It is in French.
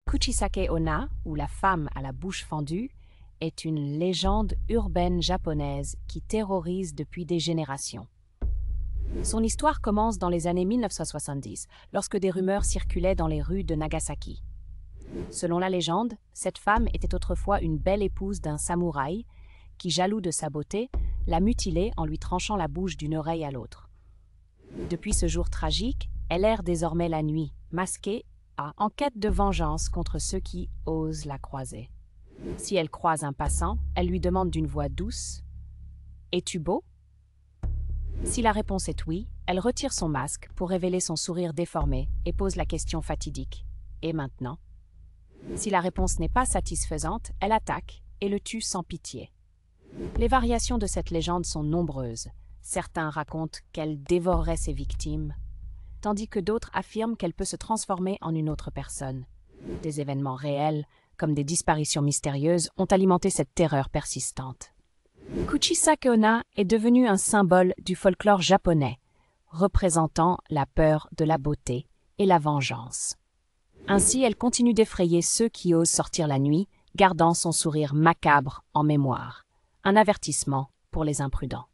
Kuchisake Onna, ou la femme à la bouche fendue, est une légende urbaine japonaise qui terrorise depuis des générations. Son histoire commence dans les années 1970, lorsque des rumeurs circulaient dans les rues de Nagasaki. Selon la légende, cette femme était autrefois une belle épouse d'un samouraï qui, jaloux de sa beauté, l'a mutilée en lui tranchant la bouche d'une oreille à l'autre. Depuis ce jour tragique, elle erre désormais la nuit, masquée, en quête de vengeance contre ceux qui osent la croiser. Si elle croise un passant, elle lui demande d'une voix douce « Es-tu beau ?» Si la réponse est oui, elle retire son masque pour révéler son sourire déformé et pose la question fatidique « Et maintenant ?» Si la réponse n'est pas satisfaisante, elle attaque et le tue sans pitié. Les variations de cette légende sont nombreuses. Certains racontent qu'elle dévorerait ses victimes, tandis que d'autres affirment qu'elle peut se transformer en une autre personne. Des événements réels, comme des disparitions mystérieuses, ont alimenté cette terreur persistante. Kuchisake Onna est devenue un symbole du folklore japonais, représentant la peur de la beauté et la vengeance. Ainsi, elle continue d'effrayer ceux qui osent sortir la nuit, gardant son sourire macabre en mémoire. Un avertissement pour les imprudents.